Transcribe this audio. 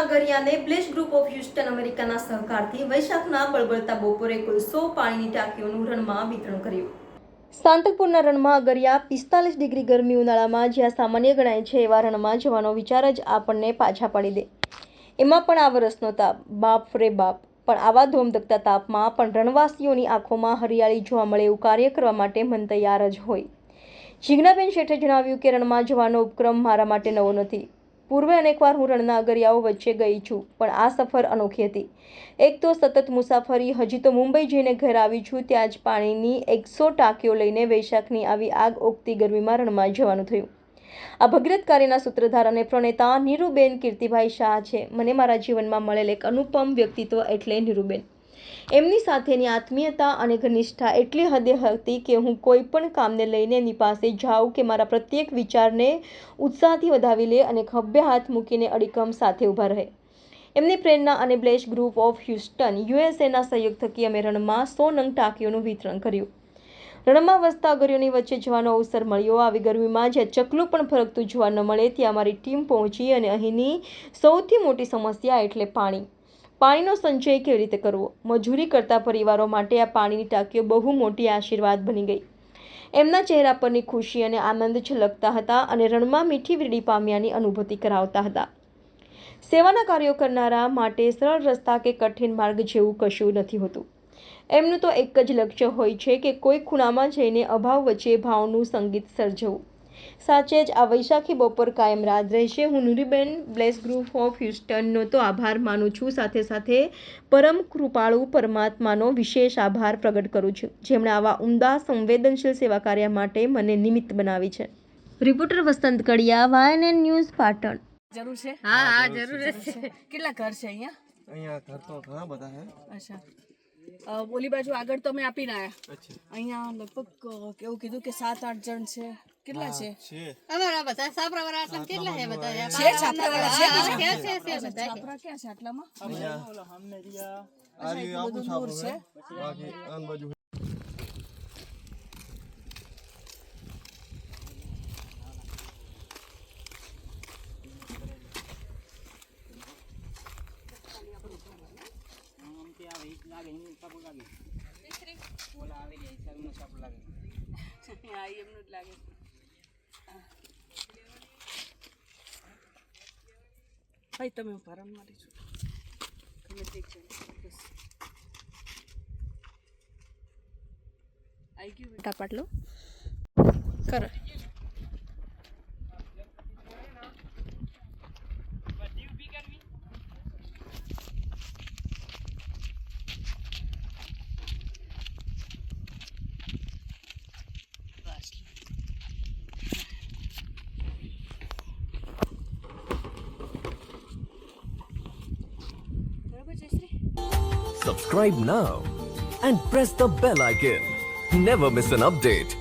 અગરિયાને bless group of Houston અમેરિકાના સહકારથી વૈશાખના બળબળતા બપોરે કુલ 100 પાણીની ટાંકીઓનું રણમાં વિતરણ કર્યું. સાંતલપુરના રણમાં અગરિયા 45 ડિગ્રી ગરમી ઉનાળામાં જ્યાં સામાન્ય ગણાય છે એવા રણમાં જવાનો વિચાર જ આપણને પાછા પાડી દે. એમાં પણ આ વરસનો તાપ, બાપ રે બાપ! પણ આવા ધોમધકતા તાપમાં પણ રણવાસીઓની આંખોમાં હરિયાળી જોવા મળે એવું કાર્ય કરવા માટે મન તૈયાર જ હોય. જીજ્ઞાબેન શેઠે જણાવ્યું કે રણમાં જવાનો ઉપક્રમ મારા માટે નવો નથી. પૂર્વે અનેકવાર હું રણના અગરિયાઓ વચ્ચે ગઈ છું, પણ આ સફર અનોખી હતી. એક તો સતત મુસાફરી, હજી તો મુંબઈ જઈને ઘર આવી છું ત્યાં જ પાણીની 100 ટાંકીઓ લઈને વૈશાખની આવી આગ ઓગતી ગરમીમાં રણમાં જવાનું થયું. આ ભગીરથ કાર્યના સૂત્રધાર અને પ્રણેતા નીરુબેન કીર્તિભાઈ શાહ છે. મને મારા જીવનમાં મળેલ એક અનુપમ વ્યક્તિત્વ એટલે નીરુબેન. એમની સાથેની આત્મીયતા અને ઘનિષ્ઠતા એટલી હદે હતી કે હું કોઈ પણ કામને લઈને એમની પાસે જાઉં કે મારા પ્રત્યેક વિચારને ઉત્સાહથી વધાવી લે અને ખભે હાથ મૂકીને અડીખમ સાથે ઊભા રહે. એમની પ્રેરણા અને બ્લેસ ગ્રુપ ઓફ હ્યુસ્ટન યુએસએના સહયોગ થકી અમે રણમાં 100 નંગ ટાંકીઓનું વિતરણ કર્યું. રણમાં વસતા અગરીઓની વચ્ચે જવાનો અવસર મળ્યો. આવી ગરમીમાં જ્યાં ચકલું પણ ફરકતું જોવા ન મળે ત્યાં અમારી ટીમ પહોંચી અને અહીંની સૌથી મોટી સમસ્યા એટલે પાણી. પાણીનો સંચય કેવી રીતે કરવો? મજૂરી કરતા પરિવારો માટે આ પાણીની ટાંકીઓ બહુ મોટી આશીર્વાદ બની ગઈ. એમના ચહેરા પરની ખુશી અને આનંદ છલકતા હતા અને રણમાં મીઠી વીરડી પામ્યાની અનુભૂતિ કરાવતા હતા. સેવાના કાર્યો કરનારા માટે સરળ રસ્તા કે કઠિન માર્ગ જેવું કશું નથી હોતું. એમનું તો એક જ લક્ષ્ય હોય છે કે કોઈ ખૂણામાં જઈને અભાવ વચ્ચે ભાવનું સંગીત સર્જવું. સાચે જ આ વૈશાખી બપોર કાયમ યાદ રહેશે. હું નીરુબેન બ્લેસ ગ્રુપ ઓફ હ્યુસ્ટનનો તો આભાર માનું છું, સાથે સાથે પરમ કૃપાળુ પરમાત્માનો વિશેષ આભાર પ્રગટ કરું છું, જેમણે આવા ઉમદા સંવેદનશીલ સેવા કાર્ય માટે મને નિમિત્ત બનાવી છે. રિપોર્ટર વસંત કડિયા, YNN ન્યૂઝ, પાટણ. જરૂર છે? હા જરૂર છે. કેટલા ઘર છે અહીંયા? અહીંયા ઘર તો ઘણા બધા છે. અચ્છા. ઓલી બાજુ આગળ તો અમે આપીને આવ્યા. અહીંયા લગભગ કેવું કીધું કે 7-8 જણ છે. કેટલા છે? અમારા બધા સાપરાવાળા આટલા કેટલા છે બધા? છે છાપરાવાળા છે બીજા? છે બધા. છાપરા ક્યાં છે આટલામાં? આ રહ્યું આપણું દૂર છાપરું છે. છે. બાકી આન બાજુ હા, એમનું જ લાગે. ભાઈ તમે ભરમ મારી છો. તમે ઠીક છે. બસ. આઈ ગયું બેટા પાટલો. કરો. Subscribe now and press the bell icon. Never miss an update.